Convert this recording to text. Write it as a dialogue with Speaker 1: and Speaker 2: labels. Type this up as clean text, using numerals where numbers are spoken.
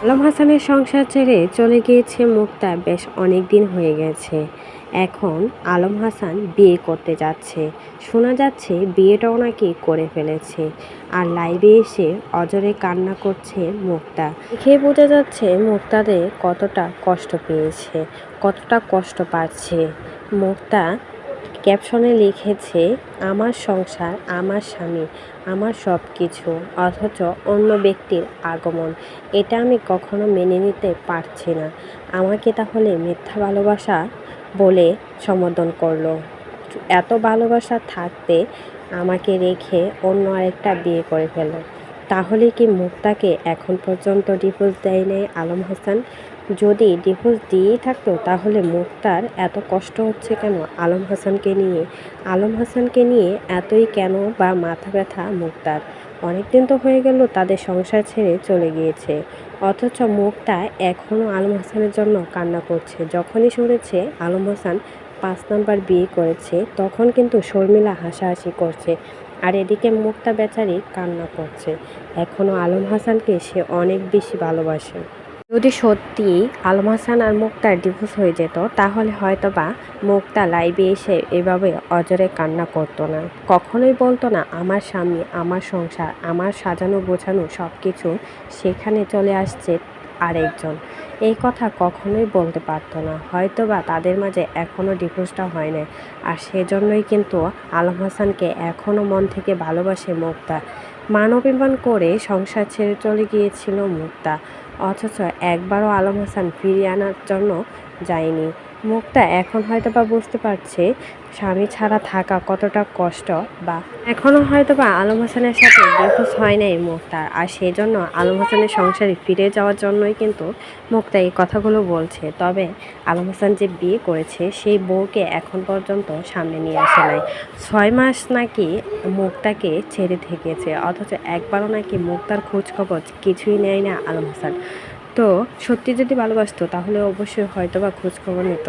Speaker 1: আলম হাসানের সংসার ছেড়ে চলে গিয়েছে মুক্তা বেশ অনেক দিন হয়ে গেছে। এখন আলম হাসান বিয়ে করতে যাচ্ছে। শোনা যাচ্ছে বিয়েটাও নাকি করে ফেলেছে। আর লাইভে এসে অজরে কান্না করছে মুক্তা। দেখেই বোঝা যাচ্ছে মুক্তাদের কতটা কষ্ট পেয়েছে, কতটা কষ্ট পাচ্ছে। মুক্তা ক্যাপশনে লিখেছে, আমার সংসার, আমার স্বামী, আমার সব কিছু, অথচ অন্য ব্যক্তির আগমন। এটা আমি কখনো মেনে নিতে পারছি না। আমাকে তাহলে মিথ্যা ভালোবাসা বলে সম্বোধন করলো। এত ভালোবাসা থাকতে আমাকে রেখে অন্য আরেকটা বিয়ে করে ফেলো। তাহলে কি মুক্তাকে এখন পর্যন্ত ডিভোর্স দেয় নাই আলম হাসান? যদি ডিভোর্স দিয়েই থাকতো তাহলে মুক্তার এত কষ্ট হচ্ছে কেন আলম হাসানকে নিয়ে? আলম হাসানকে নিয়ে এতই কেন বা মাথা ব্যথা মুক্তার? অনেকদিন তো হয়ে গেল তাদের সংসার ছেড়ে চলে গিয়েছে, অথচ মুক্তা এখনও আলম হাসানের জন্য কান্না করছে। যখনই শুনেছে আলম হাসান 5 নাম্বার বিয়ে করেছে তখন কিন্তু শর্মিলা হাসাহাসি করছে, আর এদিকে মুক্তা বেচারি কান্না করছে। এখনও আলম হাসানকে সে অনেক বেশি ভালোবাসে। যদি সত্যি আলম হাসান আর মুক্তার ডিভোর্স হয়ে যেত তাহলে হয়তো বা মুক্তা লাইভে এসে এভাবে অজরে কান্না করতো না, কখনোই বলতো না আমার স্বামী, আমার সংসার, আমার সাজানো গোছানো সব কিছু, সেখানে চলে আসছে আরেকজন। এই কথা কখনোই বলতে পারতো না। হয়তো বা তাদের মাঝে এখনও ডিভোর্সটা হয় না, আর সেজন্যই কিন্তু আলম হাসানকে এখনও মন থেকে ভালোবাসে মুক্তা। মান অভিমান করে সংসার ছেড়ে চলে গিয়েছিল মুক্তা, অথচ একবারও আলম হাসান ফিরিয়ে আনার জন্য যায়নি। মুক্তা এখন হয়তো বা বুঝতে পারছে স্বামী ছাড়া থাকা কতটা কষ্ট, বা এখনও হয়তো বা আলম হাসানের সাথে ডিভোর্স হয় নাই মুক্তার, আর সেজন্য আলম হাসানের সংসারে ফিরে যাওয়ার জন্যই কিন্তু মুক্তা এই কথাগুলো বলছে। তবে আলম হাসান যে বিয়ে করেছে সেই বউকে এখন পর্যন্ত সামনে নিয়ে আসে নাই। 6 মাস নাকি মুক্তাকে ছেড়ে থেকেছে, অথচ একবারও নাকি মুক্তার খোঁজ খবর কিছুই নেয় না আলম হাসান। তো সত্যি যদি ভালোবাসতো তাহলে অবশ্যই হয়তো বা খোঁজ খবর নিত।